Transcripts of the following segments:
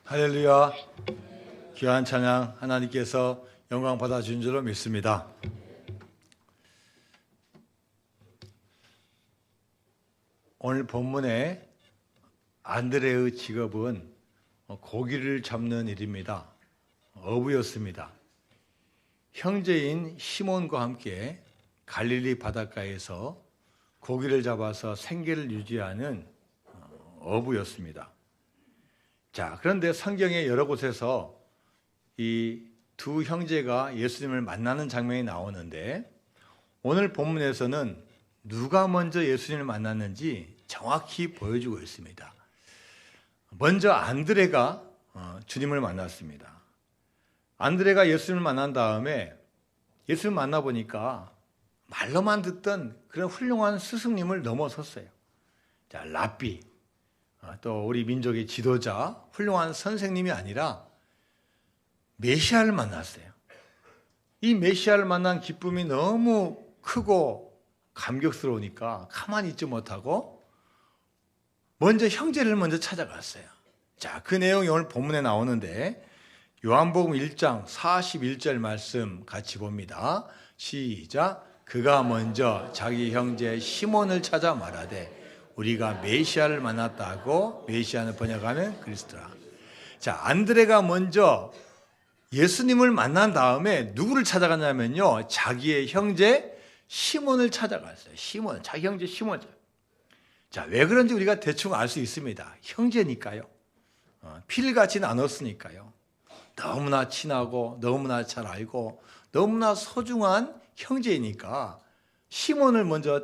할렐루야. 귀한 찬양 하나님께서 영광 받아주신 줄로 믿습니다. 오늘 본문의 안드레의 직업은 고기를 잡는 일입니다. 어부였습니다. 형제인 시몬과 함께 갈릴리 바닷가에서 고기를 잡아서 생계를 유지하는 어부였습니다. 자, 그런데 성경의 여러 곳에서 이 두 형제가 예수님을 만나는 장면이 나오는데 오늘 본문에서는 누가 먼저 예수님을 만났는지 정확히 보여주고 있습니다. 먼저 안드레가 주님을 만났습니다. 안드레가 예수님을 만난 다음에 예수님을 만나보니까 말로만 듣던 그런 훌륭한 스승님을 넘어섰어요. 자, 랍비, 또 우리 민족의 지도자, 훌륭한 선생님이 아니라 메시아를 만났어요. 이 메시아를 만난 기쁨이 너무 크고 감격스러우니까 가만히 있지 못하고 먼저 형제를 먼저 찾아갔어요. 자, 그 내용이 오늘 본문에 나오는데 요한복음 1장 41절 말씀 같이 봅니다. 시작. 그가 먼저 자기 형제 시몬을 찾아 말하되 우리가 메시아를 만났다고. 메시아는 번역하면 그리스도라. 자, 안드레가 먼저 예수님을 만난 다음에 누구를 찾아갔냐면요, 자기의 형제 시몬을 찾아갔어요. 시몬, 자기 형제 시몬. 자, 왜 그런지 우리가 대충 알 수 있습니다. 형제니까요. 필같이 나눴으니까요. 너무나 친하고 너무나 잘 알고 너무나 소중한 형제이니까 시몬을 먼저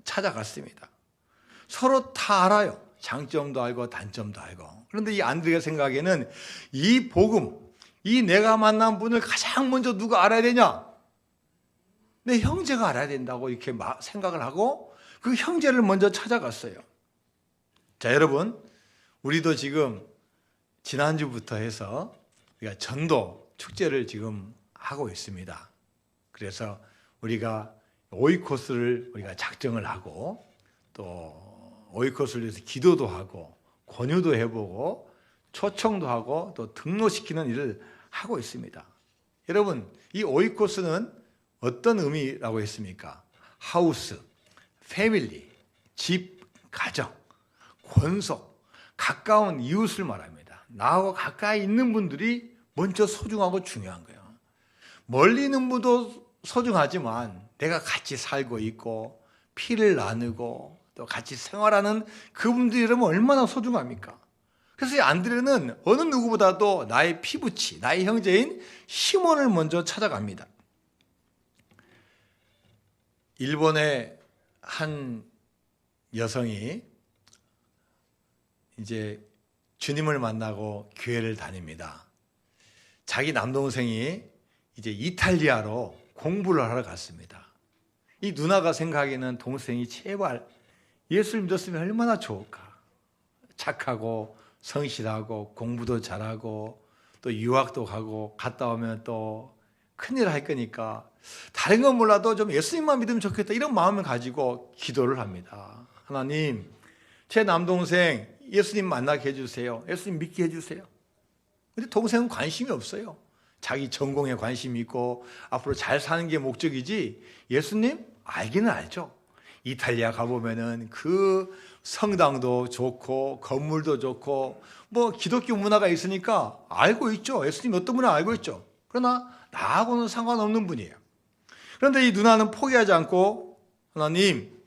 찾아갔습니다. 서로 다 알아요. 장점도 알고 단점도 알고. 그런데 이 안드레가 생각에는 이 복음, 이 내가 만난 분을 가장 먼저 누가 알아야 되냐? 내 형제가 알아야 된다고 이렇게 생각을 하고 그 형제를 먼저 찾아갔어요. 자, 여러분, 우리도 지금 지난주부터 해서 우리가 전도 축제를 지금 하고 있습니다. 그래서 우리가 오이코스를 우리가 작정을 하고 또 오이코스를 위해서 기도도 하고 권유도 해보고 초청도 하고 또 등록시키는 일을 하고 있습니다. 여러분, 이 오이코스는 어떤 의미라고 했습니까? 하우스, 패밀리, 집, 가정, 권속, 가까운 이웃을 말합니다. 나하고 가까이 있는 분들이 먼저 소중하고 중요한 거예요. 멀리 있는 분도 소중하지만 내가 같이 살고 있고 피를 나누고 또 같이 생활하는 그분들이 여러분 얼마나 소중합니까? 그래서 이 안드레는 어느 누구보다도 나의 피부치, 나의 형제인 시몬을 먼저 찾아갑니다. 일본의 한 여성이 이제 주님을 만나고 교회를 다닙니다. 자기 남동생이 이제 이탈리아로 공부를 하러 갔습니다. 이 누나가 생각하기에는 동생이 제발 예수를 믿었으면 얼마나 좋을까. 착하고 성실하고 공부도 잘하고 또 유학도 가고 갔다 오면 또 큰일 할 거니까 다른 건 몰라도 좀 예수님만 믿으면 좋겠다, 이런 마음을 가지고 기도를 합니다. 하나님, 제 남동생 예수님 만나게 해주세요. 예수님 믿게 해주세요. 근데 동생은 관심이 없어요. 자기 전공에 관심이 있고 앞으로 잘 사는 게 목적이지 예수님 알기는 알죠. 이탈리아 가보면은 그 성당도 좋고 건물도 좋고 뭐 기독교 문화가 있으니까 알고 있죠. 예수님 어떤 분을 알고 있죠. 그러나 나하고는 상관없는 분이에요. 그런데 이 누나는 포기하지 않고 하나님,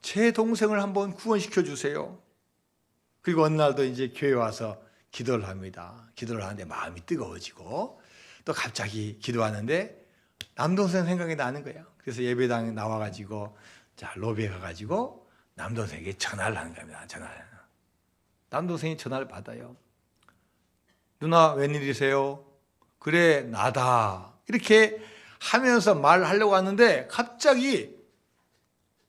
제 동생을 한번 구원시켜 주세요. 그리고 어느 날도 이제 교회 와서 기도를 합니다. 기도를 하는데 마음이 뜨거워지고 또 갑자기 기도하는데 남동생 생각이 나는 거예요. 그래서 예배당에 나와가지고 자, 로비에 가가지고 남동생에게 전화를 하는 겁니다. 전화를. 남동생이 전화를 받아요. 누나, 웬일이세요? 그래, 나다. 이렇게 하면서 말하려고 하는데 갑자기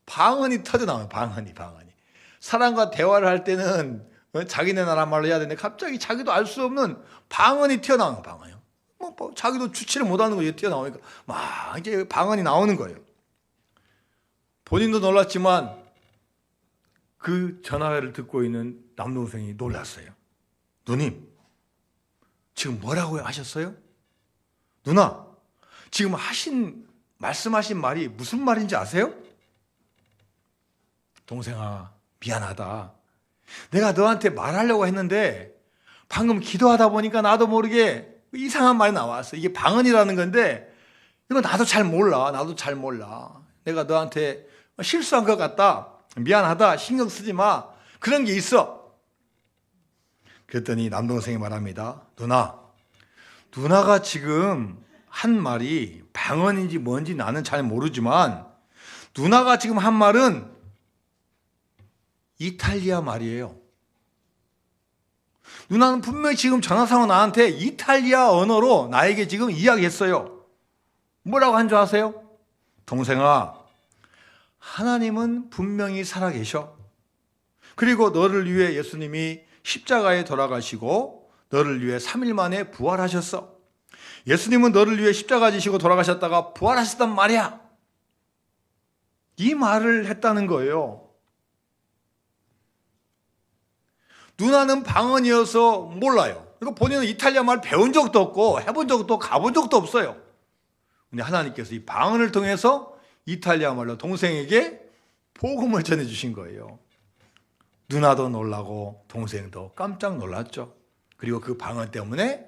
방언이 터져나와요. 방언이. 사람과 대화를 할 때는 자기네 나라 말로 해야 되는데 갑자기 자기도 알 수 없는 방언이 튀어나오는 방언이요. 뭐 자기도 주체를 못하는 거예요. 튀어나오니까 막 이제 방언이 나오는 거예요. 본인도 놀랐지만 그 전화를 듣고 있는 남동생이 놀랐어요. 누님, 지금 뭐라고 하셨어요? 누나, 지금 말씀하신 말이 무슨 말인지 아세요? 동생아, 미안하다. 내가 너한테 말하려고 했는데 방금 기도하다 보니까 나도 모르게 이상한 말이 나왔어. 이게 방언이라는 건데 이거 나도 잘 몰라. 내가 너한테 실수한 것 같다. 미안하다. 신경 쓰지 마. 그런 게 있어. 그랬더니 남동생이 말합니다. 누나가 지금 한 말이 방언인지 뭔지 나는 잘 모르지만 누나가 지금 한 말은 이탈리아 말이에요. 누나는 분명히 지금 전화상으로 나한테 이탈리아 언어로 나에게 지금 이야기했어요. 뭐라고 한 줄 아세요? 동생아, 하나님은 분명히 살아계셔. 그리고 너를 위해 예수님이 십자가에 돌아가시고 너를 위해 3일 만에 부활하셨어. 예수님은 너를 위해 십자가 지시고 돌아가셨다가 부활하셨단 말이야. 이 말을 했다는 거예요. 누나는 방언이어서 몰라요. 그리고 본인은 이탈리아 말 배운 적도 없고 해본 적도 가본 적도 없어요. 근데 하나님께서 이 방언을 통해서 이탈리아 말로 동생에게 복음을 전해주신 거예요. 누나도 놀라고 동생도 깜짝 놀랐죠. 그리고 그 방언 때문에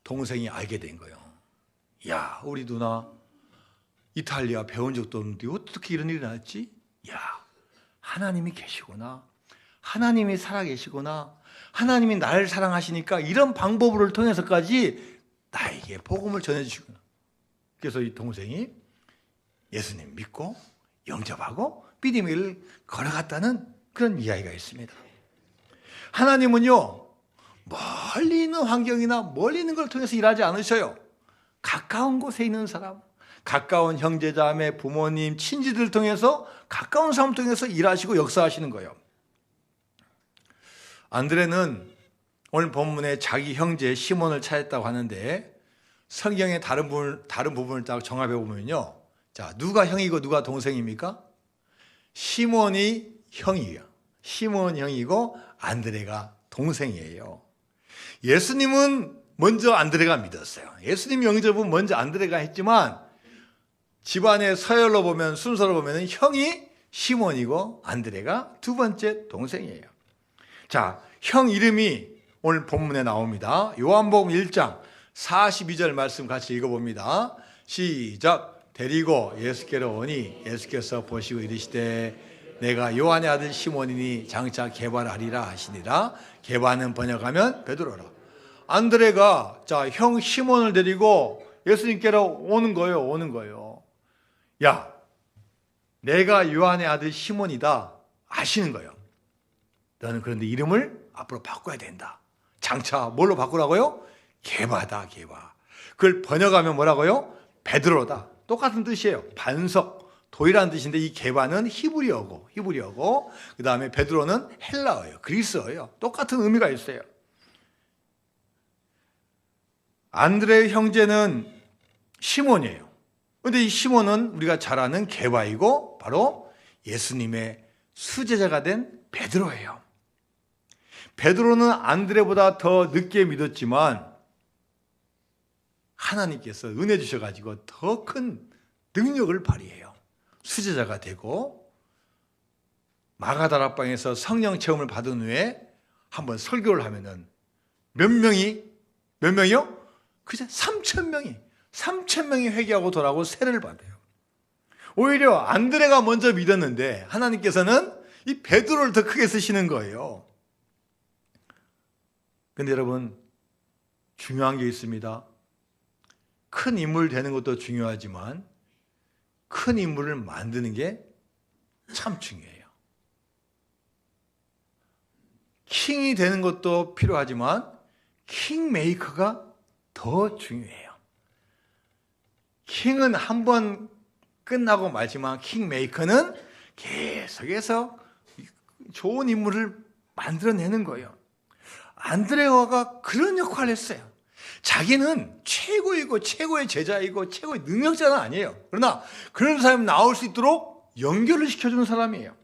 동생이 알게 된 거예요. 야, 우리 누나 이탈리아 배운 적도 없는데 어떻게 이런 일이 났지? 야, 하나님이 계시구나. 하나님이 살아계시구나. 하나님이 나를 사랑하시니까 이런 방법을 통해서까지 나에게 복음을 전해주시구나. 그래서 이 동생이 예수님 믿고 영접하고 믿음의 길을 걸어갔다는 그런 이야기가 있습니다. 하나님은요, 멀리 있는 환경이나 멀리 있는 걸 통해서 일하지 않으셔요. 가까운 곳에 있는 사람, 가까운 형제자매, 부모님, 친지들 통해서 가까운 사람 통해서 일하시고 역사하시는 거예요. 안드레는 오늘 본문에 자기 형제 시몬을 찾았다고 하는데 성경의 다른 부분을 딱 정합해 보면요. 자, 누가 형이고 누가 동생입니까? 시몬이 형이에요. 시몬 형이고 안드레가 동생이에요. 예수님은 먼저 안드레가 믿었어요. 예수님 영접은 먼저 안드레가 했지만 집안의 서열로 보면 순서로 보면 형이 시몬이고 안드레가 두 번째 동생이에요. 자, 형 이름이 오늘 본문에 나옵니다. 요한복음 1장 42절 말씀 같이 읽어봅니다. 시작. 데리고 예수께로 오니 예수께서 보시고 이르시되 내가 요한의 아들 시몬이니 장차 게바하리라 하시니라. 게바는 번역하면 베드로라. 안드레가 형 시몬을 데리고 예수님께로 오는 거예요. 야, 내가 요한의 아들 시몬이다 아시는 거예요. 너는 그런데 이름을 앞으로 바꿔야 된다. 장차 뭘로 바꾸라고요? 게바다, 게바. 그걸 번역하면 뭐라고요? 베드로다. 똑같은 뜻이에요. 반석, 도이라는 뜻인데 이 게바는 히브리어고 그 다음에 베드로는 헬라어예요. 그리스어예요. 똑같은 의미가 있어요. 안드레의 형제는 시몬이에요. 그런데 이 시몬은 우리가 잘 아는 게바이고 바로 예수님의 수제자가 된 베드로예요. 베드로는 안드레보다 더 늦게 믿었지만 하나님께서 은혜 주셔가지고 더 큰 능력을 발휘해요. 수제자가 되고 마가다락방에서 성령 체험을 받은 후에 한번 설교를 하면은 몇 명이요? 그저 3,000명이 회개하고 돌아오고 세례를 받아요. 오히려 안드레가 먼저 믿었는데 하나님께서는 이 베드로를 더 크게 쓰시는 거예요. 근데 여러분, 중요한 게 있습니다. 큰 인물 되는 것도 중요하지만 큰 인물을 만드는 게 참 중요해요. 킹이 되는 것도 필요하지만 킹메이커가 더 중요해요. 킹은 한 번 끝나고 말지만 킹메이커는 계속해서 좋은 인물을 만들어내는 거예요. 안드레아가 그런 역할을 했어요. 자기는 최고이고 최고의 제자이고 최고의 능력자는 아니에요. 그러나 그런 사람이 나올 수 있도록 연결을 시켜주는 사람이에요.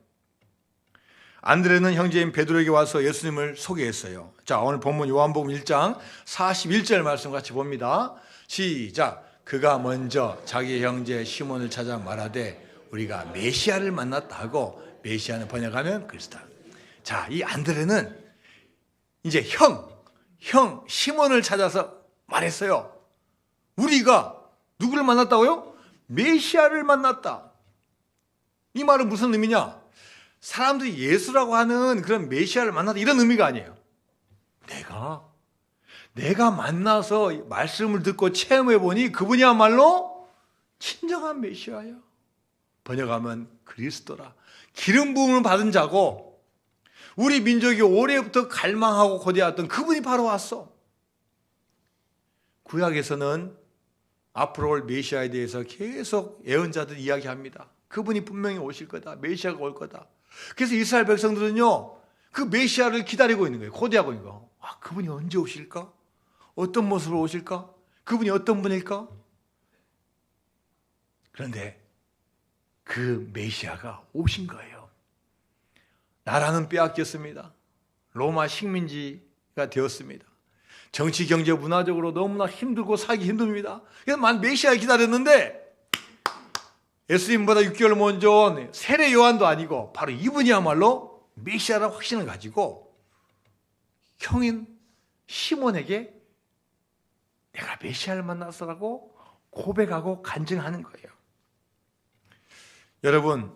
안드레는 형제인 베드로에게 와서 예수님을 소개했어요. 자, 오늘 본문 요한복음 1장 41절 말씀 같이 봅니다. 시작. 그가 먼저 자기 형제 시몬을 찾아 말하되 우리가 메시아를 만났다 하고, 메시아는 번역하면 그리스도. 자, 이 안드레는 이제 형 시몬을 찾아서 말했어요. 우리가 누구를 만났다고요? 메시아를 만났다. 이 말은 무슨 의미냐? 사람들이 예수라고 하는 그런 메시아를 만났다, 이런 의미가 아니에요. 내가 만나서 말씀을 듣고 체험해 보니 그분이야말로 진정한 메시아야. 번역하면 그리스도라. 기름 부음을 받은 자고, 우리 민족이 오래부터 갈망하고 고대했던 그분이 바로 왔어. 구약에서는 앞으로 올 메시아에 대해서 계속 예언자들 이야기합니다. 그분이 분명히 오실 거다. 메시아가 올 거다. 그래서 이스라엘 백성들은요, 그 메시아를 기다리고 있는 거예요. 고대하고 있는 거. 아, 그분이 언제 오실까? 어떤 모습으로 오실까? 그분이 어떤 분일까? 그런데 그 메시아가 오신 거예요. 나라는 빼앗겼습니다. 로마 식민지가 되었습니다. 정치, 경제, 문화적으로 너무나 힘들고 살기 힘듭니다. 그래서 만 메시아를 기다렸는데, 예수님보다 6개월 먼저 온 세례 요한도 아니고 바로 이분이야말로 메시아라는 확신을 가지고 형인 시몬에게 내가 메시아를 만났어라고 고백하고 간증하는 거예요. 여러분,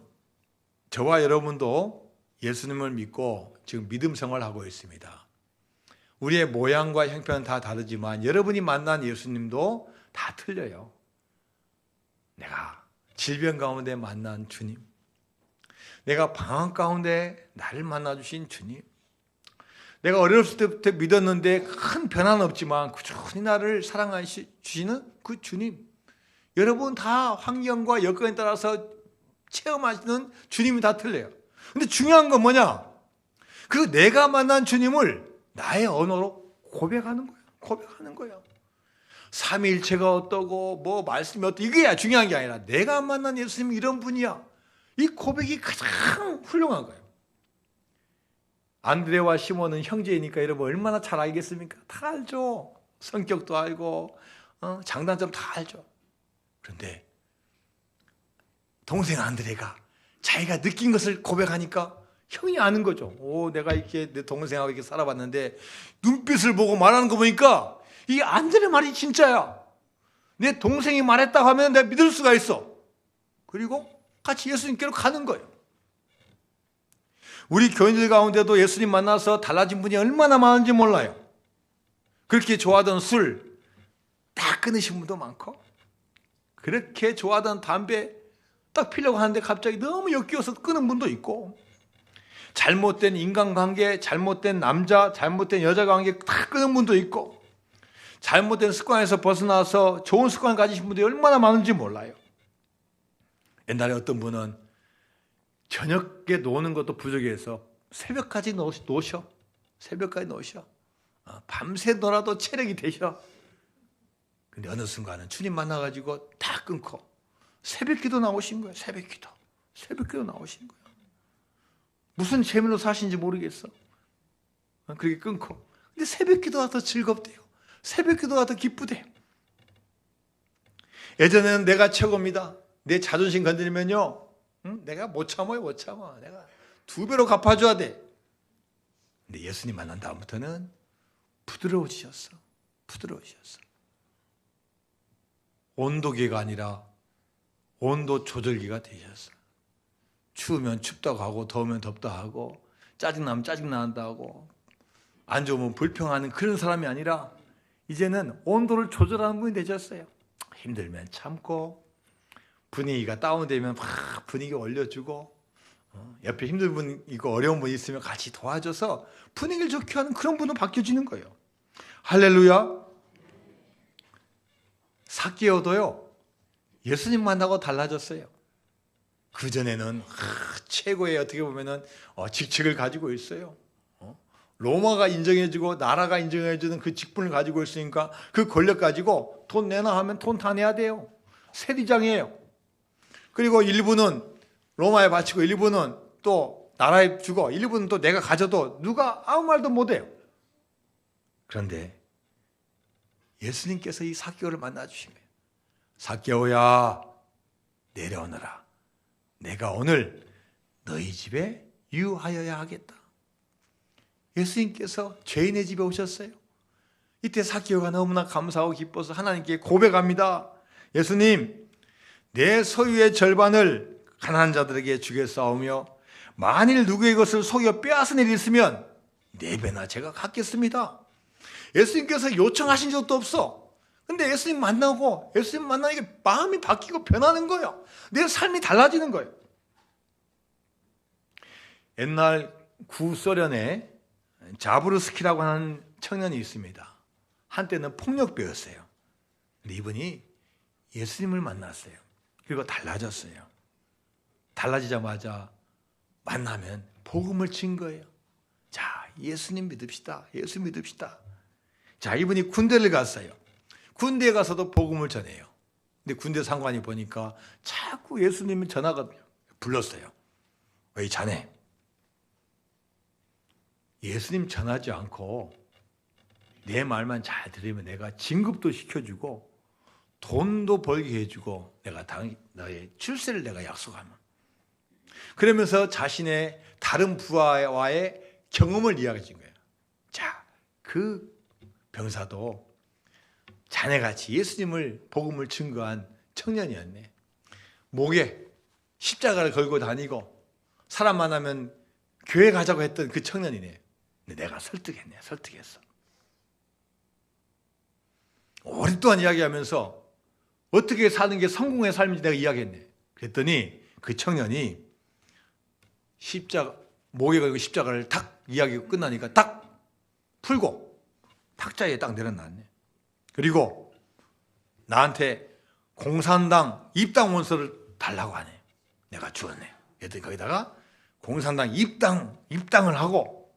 저와 여러분도 예수님을 믿고 지금 믿음 생활하고 있습니다. 우리의 모양과 형편은 다 다르지만 여러분이 만난 예수님도 다 틀려요. 내가 질병 가운데 만난 주님, 내가 방황 가운데 나를 만나주신 주님, 내가 어렸을 때부터 믿었는데 큰 변화는 없지만 꾸준히 나를 사랑하시는 그 주님, 여러분 다 환경과 여건에 따라서 체험하시는 주님이 다 틀려요. 근데 중요한 건 뭐냐? 그 내가 만난 주님을 나의 언어로 고백하는 거예요. 고백하는 거예요. 삼위일체가 어떠고 뭐 말씀이 어떠고 이게 중요한 게 아니라 내가 만난 예수님이 이런 분이야. 이 고백이 가장 훌륭한 거예요. 안드레와 시몬은 형제이니까 여러분 얼마나 잘 알겠습니까? 다 알죠. 성격도 알고 장단점 다 알죠. 그런데 동생 안드레가 자기가 느낀 것을 고백하니까 형이 아는 거죠. 내가 이렇게 내 동생하고 이렇게 살아봤는데 눈빛을 보고 말하는 거 보니까 이 안드레 말이 진짜야. 내 동생이 말했다고 하면 내가 믿을 수가 있어. 그리고 같이 예수님께로 가는 거예요. 우리 교인들 가운데도 예수님 만나서 달라진 분이 얼마나 많은지 몰라요. 그렇게 좋아하던 술 다 끊으신 분도 많고, 그렇게 좋아하던 담배 딱 피려고 하는데 갑자기 너무 역겨워서 끊은 분도 있고, 잘못된 인간관계, 잘못된 남자, 잘못된 여자 관계 다 끊은 분도 있고, 잘못된 습관에서 벗어나서 좋은 습관 가지신 분들이 얼마나 많은지 몰라요. 옛날에 어떤 분은 저녁에 노는 것도 부족해서 새벽까지 노셔. 새벽까지 노셔. 밤새 놀아도 체력이 되셔. 근데 어느 순간은 주님 만나가지고 다 끊고 새벽 기도 나오신 거예요. 새벽 기도 나오신 거예요. 무슨 재미로 사신지 모르겠어. 그렇게 끊고. 근데 새벽 기도가 더 즐겁대요. 새벽 기도가 더 기쁘대요. 예전에는 내가 최고입니다. 내 자존심 건드리면요, 내가 못 참아요. 내가 2배로 갚아줘야 돼. 근데 예수님 만난 다음부터는 부드러워지셨어. 온도계가 아니라 온도 조절기가 되셨어. 추우면 춥다고 하고 더우면 덥다 하고 짜증나면 짜증난다 하고 안 좋으면 불평하는 그런 사람이 아니라 이제는 온도를 조절하는 분이 되셨어요. 힘들면 참고 분위기가 다운되면 막 분위기 올려주고 옆에 힘든 분 있고 어려운 분 있으면 같이 도와줘서 분위기를 좋게 하는 그런 분으로 바뀌어지는 거예요. 할렐루야. 삭개오도요, 예수님 만나고 달라졌어요. 그전에는 최고의 어떻게 보면은 직책을 가지고 있어요. 로마가 인정해주고 나라가 인정해주는 그 직분을 가지고 있으니까 그 권력 가지고 돈 내놔 하면 돈 다 내야 돼요. 세리장이에요. 그리고 일부는 로마에 바치고 일부는 또 나라에 주고 일부는 또 내가 가져도 누가 아무 말도 못해요. 그런데 예수님께서 이 삭개오를 만나주시면, 삭개오야 내려오너라. 내가 오늘 너희 집에 유하여야 하겠다. 예수님께서 죄인의 집에 오셨어요. 이때 삭개오가 너무나 감사하고 기뻐서 하나님께 고백합니다. 예수님, 내 소유의 절반을 가난한 자들에게 주겠사오며 만일 누구의 것을 속여 빼앗은 일이 있으면 4배나 제가 갚겠습니다. 예수님께서 요청하신 적도 없어. 근데 예수님 만나고 예수님 만나니까 마음이 바뀌고 변하는 거예요. 내 삶이 달라지는 거예요. 옛날 구소련에 자부르스키라고 하는 청년이 있습니다. 한때는 폭력배였어요. 근데 이분이 예수님을 만났어요. 그리고 달라졌어요. 달라지자마자 만나면 복음을 친 거예요. 자, 예수님 믿읍시다. 예수 믿읍시다. 자, 이분이 군대를 갔어요. 군대에 가서도 복음을 전해요. 근데 군대 상관이 보니까 자꾸 예수님의 전화가 불렀어요. 왜 자네? 예수님 전하지 않고 내 말만 잘 들으면 내가 진급도 시켜주고 돈도 벌게 해주고 내가 너의 출세를 내가 약속하면, 그러면서 자신의 다른 부하와의 경험을 이야기해 준 거예요. 자, 그 병사도 자네같이 예수님을 복음을 증거한 청년이었네. 목에 십자가를 걸고 다니고 사람 만나면 교회 가자고 했던 그 청년이네. 근데 내가 설득했어. 오랫동안 이야기하면서 어떻게 사는 게 성공의 삶인지 내가 이야기했네. 그랬더니 그 청년이 목에 걸고 십자가를 탁 이야기가 끝나니까 딱 풀고 탁자에 딱 내려놨네. 그리고 나한테 공산당 입당 원서를 달라고 하네. 내가 주었네. 그랬더니 거기다가 공산당 입당을 하고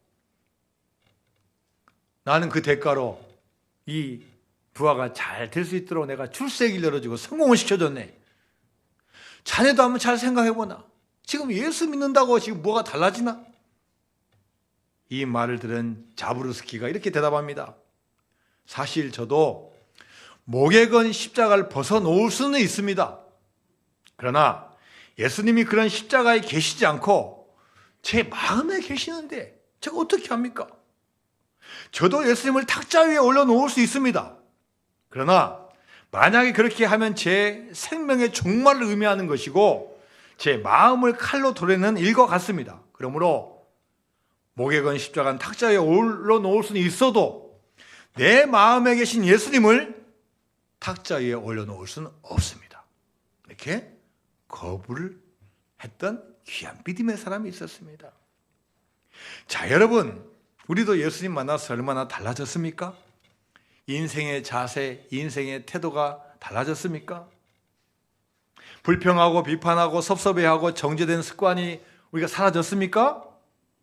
나는 그 대가로 이 부하가 잘 될 수 있도록 내가 출세기를 열어주고 성공을 시켜줬네. 자네도 한번 잘 생각해보나? 지금 예수 믿는다고 지금 뭐가 달라지나? 이 말을 들은 자부르스키가 이렇게 대답합니다. 사실 저도 목에 건 십자가를 벗어놓을 수는 있습니다. 그러나 예수님이 그런 십자가에 계시지 않고 제 마음에 계시는데 제가 어떻게 합니까? 저도 예수님을 탁자 위에 올려놓을 수 있습니다. 그러나 만약에 그렇게 하면 제 생명의 종말을 의미하는 것이고 제 마음을 칼로 도래는 일과 같습니다. 그러므로 목에 건 십자가는 탁자 위에 올려놓을 수는 있어도 내 마음에 계신 예수님을 탁자 위에 올려놓을 수는 없습니다. 이렇게 거부를 했던 귀한 믿음의 사람이 있었습니다. 자, 여러분, 우리도 예수님 만나서 얼마나 달라졌습니까? 인생의 자세, 인생의 태도가 달라졌습니까? 불평하고 비판하고 섭섭해하고 정죄된 습관이 우리가 사라졌습니까?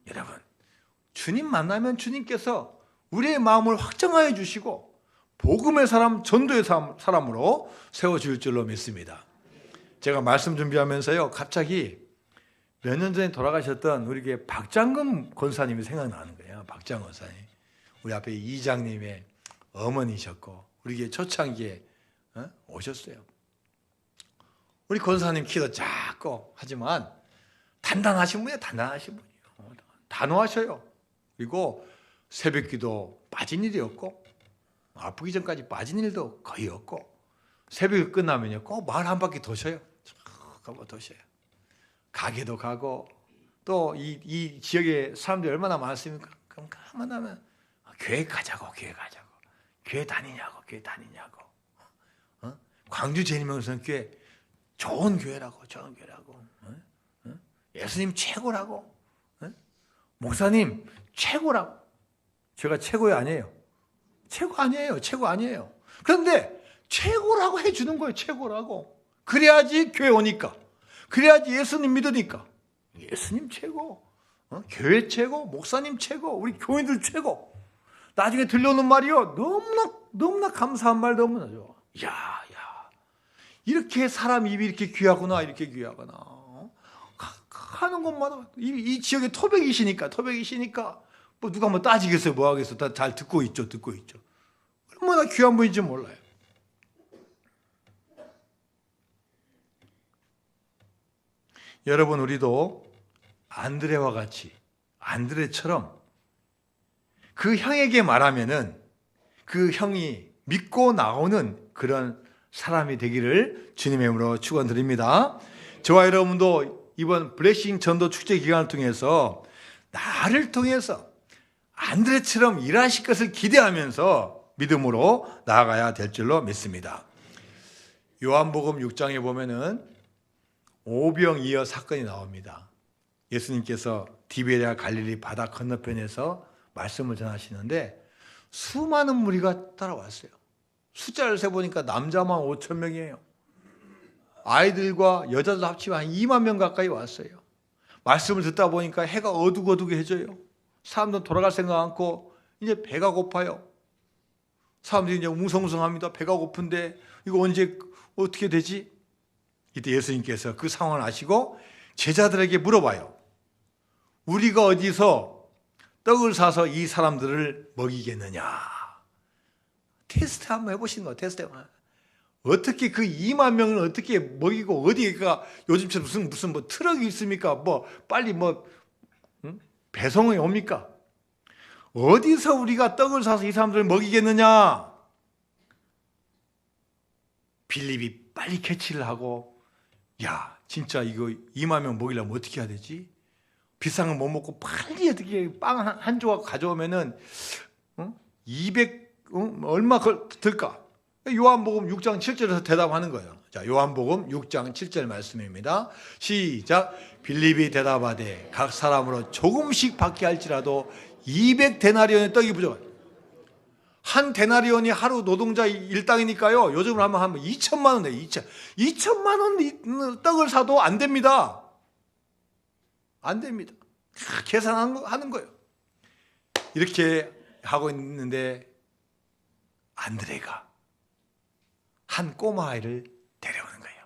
여러분, 주님 만나면 주님께서 우리의 마음을 확정하여 주시고 복음의 사람, 전도의 사람으로 세워줄 줄로 믿습니다. 제가 말씀 준비하면서요, 갑자기 몇 년 전에 돌아가셨던 우리 교회 박장금 권사님이 생각나는 거예요. 박장 권사님. 우리 앞에 이장님의 어머니셨고 우리 교회 초창기에 오셨어요. 우리 권사님 키도 작고 하지만 단단하신 분이에요. 단단하신 분이에요. 단호하셔요. 그리고 새벽기도 빠진 일이 없고 아프기 전까지 빠진 일도 거의 없고 새벽이 끝나면요 꼭 마을 한 바퀴 도셔요. 가고 도셔요. 가게도 가고 또 이 지역에 사람들이 얼마나 많습니까? 그럼 가만 하면 교회 가자고 교회 다니냐고 광주 제일명성교회 좋은 교회라고 예수님 최고라고 목사님 최고라고. 제가 최고야 아니에요. 최고 아니에요. 그런데 최고라고 해주는 거예요. 최고라고. 그래야지 교회 오니까. 그래야지 예수님 믿으니까. 예수님 최고. 교회 최고. 목사님 최고. 우리 교인들 최고. 나중에 들려오는 말이요. 너무나 감사한 말 너무나 좋아. 야. 이렇게 사람 입이 이렇게 귀하구나. 가는 곳마다 이 지역에 토백이시니까 뭐 누가 뭐 따지겠어요? 뭐 하겠어요? 다 잘 듣고 있죠. 얼마나 귀한 분인지 몰라요. 여러분, 우리도 안드레와 같이, 안드레처럼 그 형에게 말하면은 그 형이 믿고 나오는 그런 사람이 되기를 주님의 이름으로 축원드립니다. 저와 여러분도 이번 블레싱 전도 축제 기간을 통해서 나를 통해서 안드레처럼 일하실 것을 기대하면서 믿음으로 나아가야 될 줄로 믿습니다. 요한복음 6장에 보면은 오병이어 사건이 나옵니다. 예수님께서 디베랴 갈릴리 바다 건너편에서 말씀을 전하시는데 수많은 무리가 따라왔어요. 숫자를 세보니까 남자만 5천 명이에요. 아이들과 여자들 합치면 한 2만 명 가까이 왔어요. 말씀을 듣다 보니까 해가 어둑어둑해져요. 사람들은 돌아갈 생각 않고 이제 배가 고파요. 사람들이 이제 웅성웅성합니다. 배가 고픈데 이거 언제 어떻게 되지? 이때 예수님께서 그 상황을 아시고 제자들에게 물어봐요. 우리가 어디서 떡을 사서 이 사람들을 먹이겠느냐? 테스트 한번 해보시는 거예요. 테스트 한번. 어떻게 그 2만 명을 어떻게 먹이고 어디가 요즘처럼 무슨 뭐 트럭이 있습니까? 뭐 빨리 뭐 배송이 옵니까? 어디서 우리가 떡을 사서 이 사람들을 먹이겠느냐? 빌립이 빨리 캐치를 하고, 야, 진짜 이거 2만 명 먹이려면 어떻게 해야 되지? 비싼 거 못 먹고 빨리 어떻게 빵 한 조각 가져오면은 200 얼마 들까? 요한복음 6장 7절에서 대답하는 거예요. 자, 요한복음 6장 7절 말씀입니다. 시작. 빌립이 대답하되 각 사람으로 조금씩 받게 할지라도 200데나리온의 떡이 부족하다. 한 데나리온이 하루 노동자 일당이니까요. 요즘으로 하면 2천만 원 돼요. 2천만 원 떡을 사도 안 됩니다. 안 됩니다. 계산하는 거예요. 이렇게 하고 있는데 안드레가 한 꼬마 아이를 데려오는 거예요.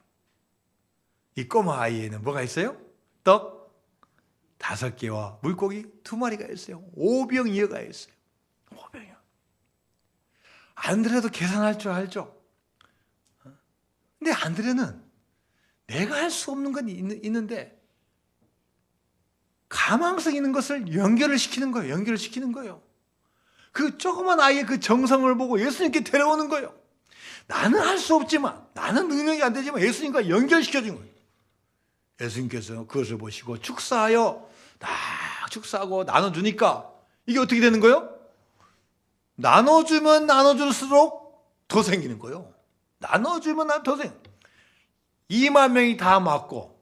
이 꼬마 아이에는 뭐가 있어요? 떡 5개와 물고기 2마리가 있어요. 오병이어가 있어요. 오병이어. 안드레도 계산할 줄 알죠? 근데 안드레는 내가 할 수 없는 건 있는데 가망성 있는 것을 연결을 시키는 거예요. 그 조그만 아이의 그 정성을 보고 예수님께 데려오는 거예요. 나는 할 수 없지만, 나는 능력이 안 되지만 예수님과 연결시켜준 거예요. 예수님께서 그것을 보시고 축사하여 딱 축사하고 나눠주니까 이게 어떻게 되는 거예요? 나눠주면 나눠줄수록 더 생기는 거예요. 나눠주면 더 생겨. 2만 명이 다 먹고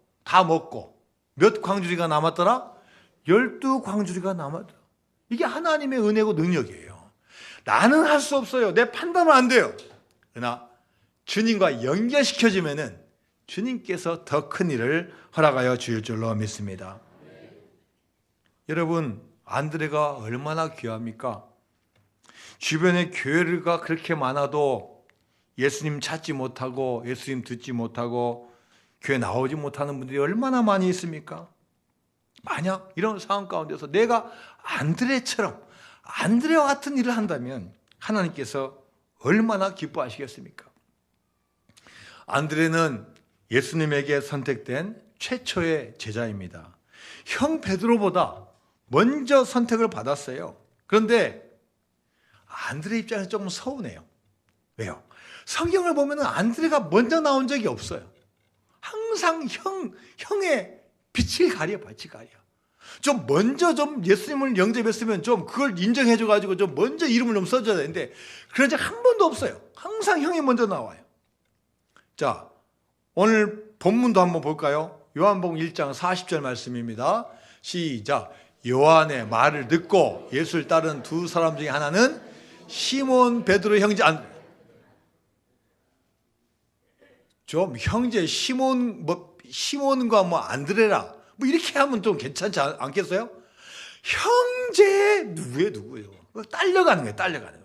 몇 광주리가 남았더라? 12광주리가 남았더라. 이게 하나님의 은혜고 능력이에요. 나는 할 수 없어요. 내 판단은 안 돼요. 그러나 주님과 연결시켜주면은 주님께서 더 큰 일을 허락하여 주실 줄로 믿습니다. 여러분, 안드레가 얼마나 귀합니까? 주변에 교회가 그렇게 많아도 예수님 찾지 못하고 예수님 듣지 못하고 교회 나오지 못하는 분들이 얼마나 많이 있습니까? 만약 이런 상황 가운데서 내가 안드레와 같은 일을 한다면 하나님께서 얼마나 기뻐하시겠습니까? 안드레는 예수님에게 선택된 최초의 제자입니다. 형 베드로보다 먼저 선택을 받았어요. 그런데 안드레 입장에서 조금 서운해요. 왜요? 성경을 보면 안드레가 먼저 나온 적이 없어요. 항상 형의 빛을 가려. 좀 먼저 예수님을 영접했으면 좀 그걸 인정해줘가지고 좀 먼저 이름을 좀 써줘야 되는데 그런 적 한 번도 없어요. 항상 형이 먼저 나와요. 자, 오늘 본문도 한번 볼까요? 요한복음 1장 40절 말씀입니다. 시작. 요한의 말을 듣고 예수를 따른 두 사람 중에 하나는 시몬 베드로 형제 좀 형제 시몬과 안드레라 이렇게 하면 좀 괜찮지 않겠어요? 형제 누구예요? 딸려가는 거예요.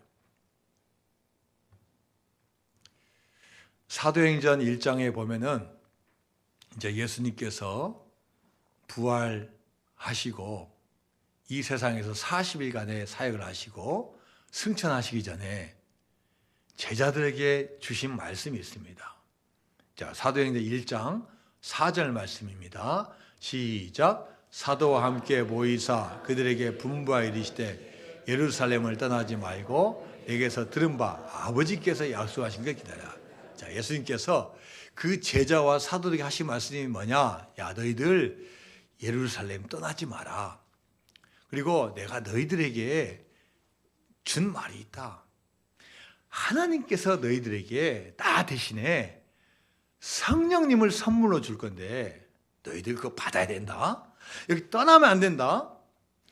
사도행전 1장에 보면은 이제 예수님께서 부활하시고 이 세상에서 40일간의 사역을 하시고 승천하시기 전에 제자들에게 주신 말씀이 있습니다. 자, 사도행전 1장 4절 말씀입니다. 시작. 사도와 함께 모이사 그들에게 분부하여 이르시되 예루살렘을 떠나지 말고 내게서 들은 바 아버지께서 약속하신 걸 기다려. 자, 예수님께서 그 제자와 사도들에게 하신 말씀이 뭐냐? 야, 너희들 예루살렘 떠나지 마라. 그리고 내가 너희들에게 준 말이 있다. 하나님께서 너희들에게 나 대신에 성령님을 선물로 줄 건데 너희들 그거 받아야 된다. 여기 떠나면 안 된다.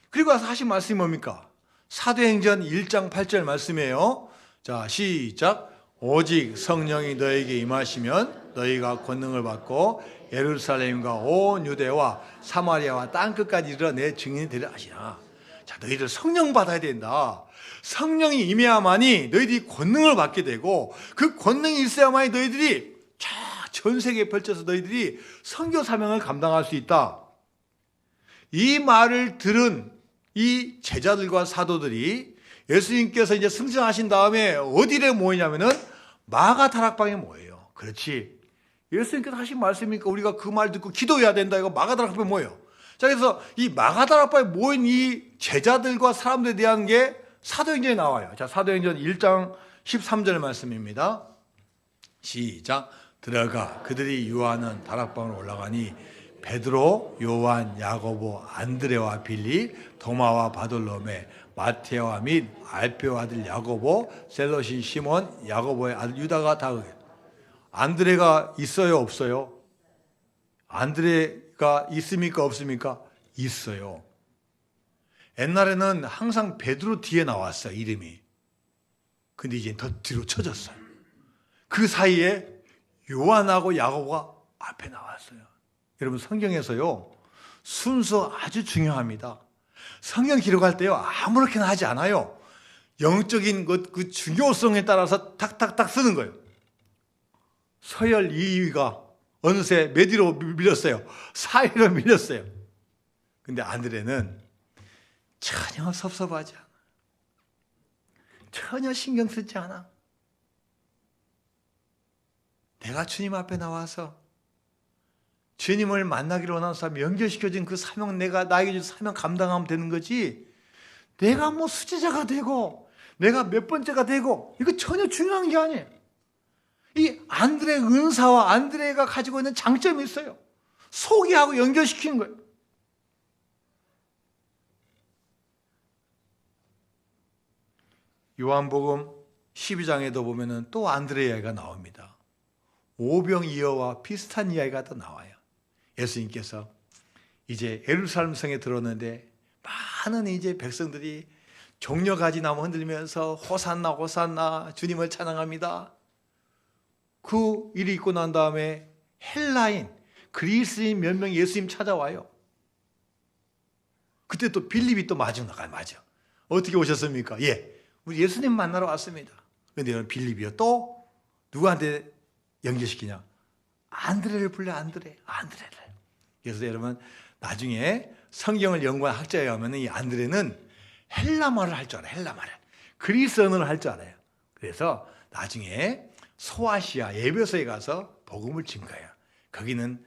그리고 와서 하신 말씀이 뭡니까? 사도행전 1장 8절 말씀이에요. 자, 시작. 오직 성령이 너에게 임하시면 너희가 권능을 받고 예루살렘과 온 유대와 사마리아와 땅끝까지 이르러 내 증인이 되리라 하시나. 자, 너희들 성령 받아야 된다. 성령이 임해야만이 너희들이 권능을 받게 되고 그 권능이 있어야만이 너희들이 전 세계에 펼쳐서 너희들이 선교 사명을 감당할 수 있다. 이 말을 들은 이 제자들과 사도들이 예수님께서 이제 승천하신 다음에 어디에 모이냐면은 마가 다락방에 모여요. 그렇지. 예수님께서 하신 말씀이니까 우리가 그 말 듣고 기도해야 된다. 이거 마가 다락방에 모여요. 자, 그래서 이 마가 다락방에 모인 이 제자들과 사람들에 대한 게 사도행전에 나와요. 자, 사도행전 1장 13절 말씀입니다. 시작. 들어가 그들이 유하는 다락방으로 올라가니 베드로, 요한, 야고보, 안드레와 빌리, 도마와 바돌로메, 마테오와 및 알페오 아들 야고보, 셀롯인 시몬, 야고보의 아들 유다가 다 그게. 안드레가 있어요, 없어요? 안드레가 있습니까, 없습니까? 있어요. 옛날에는 항상 베드로 뒤에 나왔어요, 이름이. 근데 이제 더 뒤로 쳐졌어요. 그 사이에 요한하고 야고보가 앞에 나왔어요. 여러분, 성경에서요, 순서 아주 중요합니다. 성경 기록할 때요, 아무렇게나 하지 않아요. 영적인 그 중요성에 따라서 탁탁탁 쓰는 거예요. 서열 2위가 어느새 몇 위로 밀렸어요? 4위로 밀렸어요. 근데 안드레는 전혀 섭섭하지 않아. 전혀 신경 쓰지 않아. 내가 주님 앞에 나와서 주님을 만나기를 원하는 사람 연결시켜준 그 사명, 내가 나에게 준 사명 감당하면 되는 거지. 내가 뭐 수제자가 되고 내가 몇 번째가 되고 이거 전혀 중요한 게 아니에요. 이 안드레의 은사와 안드레가 가지고 있는 장점이 있어요. 소개하고 연결시키는 거예요. 요한복음 12장에도 보면은 또 안드레 이야기가 나옵니다. 오병이어와 비슷한 이야기가 또 나와요. 예수님께서 이제 예루살렘 성에 들어오는데 많은 이제 백성들이 종려가지 나무 흔들면서 호산나 호산나 주님을 찬양합니다. 그 일이 있고 난 다음에 헬라인, 그리스인 몇 명이 예수님 찾아와요. 그때 또 빌립이 또 마중 나가요. 맞아. 어떻게 오셨습니까? 예, 우리 예수님 만나러 왔습니다. 그런데 여러분, 빌립이요 또 누구한테 연결시키냐? 안드레를 불러. 안드레를. 그래서 여러분, 나중에 성경을 연구한 학자에 의하면 이 안드레는 헬라말을 할 줄 알아요. 헬라말을. 그리스어를 할 줄 알아요. 그래서 나중에 소아시아 예배소에 가서 복음을 증거해요. 거기는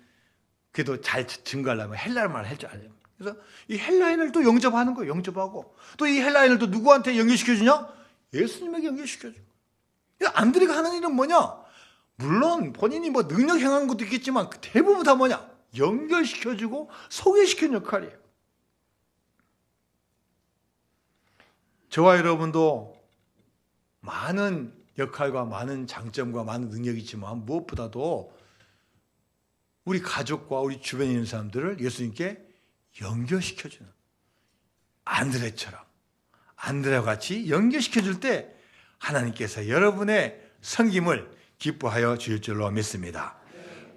그래도 잘 증거하려면 헬라말을 할 줄 알아요. 그래서 이 헬라인을 또 영접하는 거예요. 영접하고 또 이 헬라인을 또 누구한테 연결시켜주냐? 예수님에게 연결시켜줘. 안드레가 하는 일은 뭐냐? 물론 본인이 뭐 능력 행한 것도 있겠지만 대부분 다 뭐냐? 연결시켜주고 소개시키는 역할이에요. 저와 여러분도 많은 역할과 많은 장점과 많은 능력이 있지만 무엇보다도 우리 가족과 우리 주변에 있는 사람들을 예수님께 연결시켜주는 안드레처럼, 안드레와 같이 연결시켜줄 때 하나님께서 여러분의 섬김을 기뻐하여 주실 줄로 믿습니다.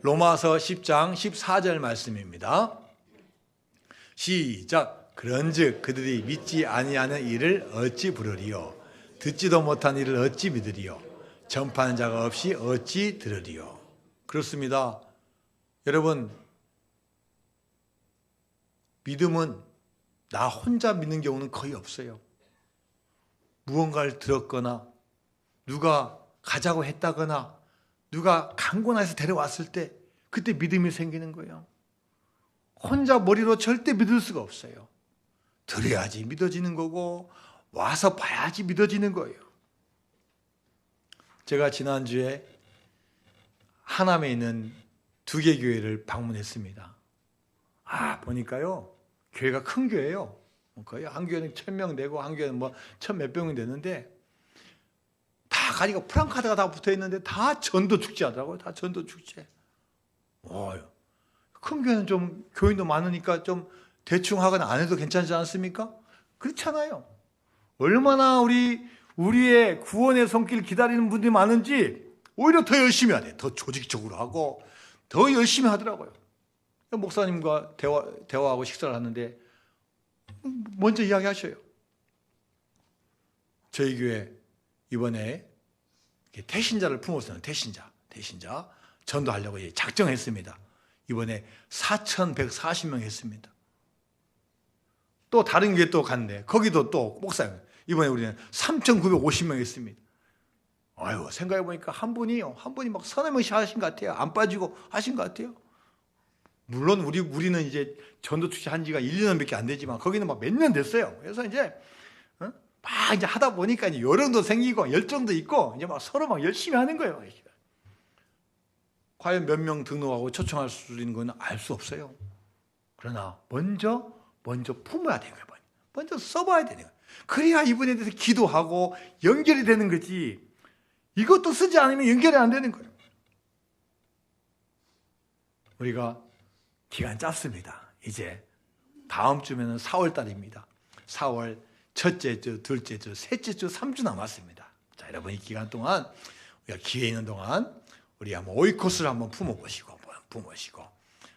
로마서 10장 14절 말씀입니다. 시작. 그런즉 그들이 믿지 아니하는 일을 어찌 부르리요? 듣지도 못한 일을 어찌 믿으리요? 전파하는 자가 없이 어찌 들으리요? 그렇습니다. 여러분, 믿음은 나 혼자 믿는 경우는 거의 없어요. 무언가를 들었거나 누가 가자고 했다거나 누가 강권해서 데려왔을 때 그때 믿음이 생기는 거예요. 혼자 머리로 절대 믿을 수가 없어요. 들어야지 믿어지는 거고 와서 봐야지 믿어지는 거예요. 제가 지난주에 하남에 있는 두 개 교회를 방문했습니다. 보니까요, 교회가 큰 교회예요. 거의 한 교회는 1000명 되고 한 교회는 뭐 1000몇 명이 되는데 다 가지고 프랑카드가 다 붙어 있는데 다 전도 축제 하더라고요. 다 전도 축제. 큰 교회는 좀 교인도 많으니까 좀 대충 하거나 안 해도 괜찮지 않습니까? 그렇잖아요. 얼마나 우리의 구원의 손길 기다리는 분들이 많은지 오히려 더 열심히 해야 돼. 더 조직적으로 하고 더 열심히 하더라고요. 목사님과 대화하고 식사를 하는데 먼저 이야기하셔요. 저희 교회 이번에 태신자를 품었어요. 태신자 전도하려고 작정했습니다. 이번에 4,140명 했습니다. 또 다른 교회 또 갔네. 거기도 또 목사님 이번에 우리는 3,950명 했습니다. 생각해보니까 한 분이 막 서너 명씩 하신 것 같아요. 안 빠지고 하신 것 같아요. 물론 우리는 이제 전도 축제 한 지가 1, 2년밖에 안 되지만 거기는 막 몇 년 됐어요. 그래서 이제 막 이제 하다 보니까 이제 요령도 생기고 열정도 있고 이제 막 서로 막 열심히 하는 거예요. 과연 몇 명 등록하고 초청할 수 있는 건 알 수 없어요. 그러나 먼저 품어야 되는 거예요. 먼저 써봐야 되는 거예요. 그래야 이분에 대해서 기도하고 연결이 되는 거지. 이것도 쓰지 않으면 연결이 안 되는 거예요. 우리가 기간 짧습니다. 이제 다음 주면은 4월 달입니다. 4월 첫째 주, 둘째 주, 셋째 주, 3주 남았습니다. 자, 여러분 이 기간 동안 우리가 기회 있는 동안 우리 한번 오이코스를 한번 품어보시고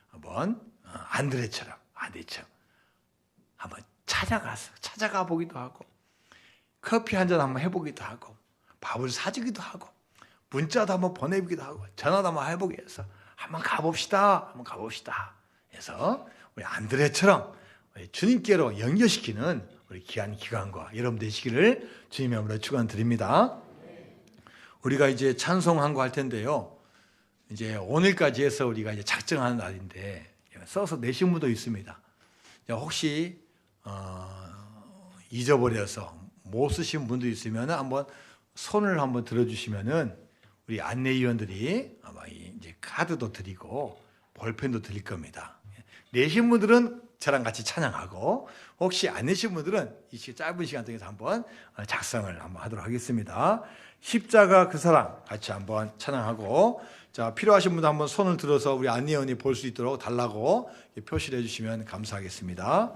한번 안드레처럼 한번 찾아가 보기도 하고 커피 한잔 한번 해보기도 하고 밥을 사주기도 하고 문자도 한번 보내기도 하고 전화도 한번 해보기 위해서 한번 가봅시다. 그래서 우리 안드레처럼 우리 주님께로 연결시키는 우리 귀한 기간과 여러분 되시기를 주님의 이름으로 축원드립니다. 우리가 이제 찬송한 거 할 텐데요. 이제 오늘까지 해서 우리가 이제 작정하는 날인데 써서 내신 분도 있습니다. 혹시 잊어버려서 못 쓰신 분도 있으면 한번 손을 한번 들어주시면은 우리 안내위원들이 아마 이제 카드도 드리고 볼펜도 드릴 겁니다. 내신 분들은 저랑 같이 찬양하고 혹시 안 내신 분들은 이 짧은 시간 동안에서 한번 작성을 한번 하도록 하겠습니다. 십자가 그 사랑 같이 한번 찬양하고 자 필요하신 분들 한번 손을 들어서 우리 안내위원이 볼 수 있도록 달라고 표시를 해주시면 감사하겠습니다.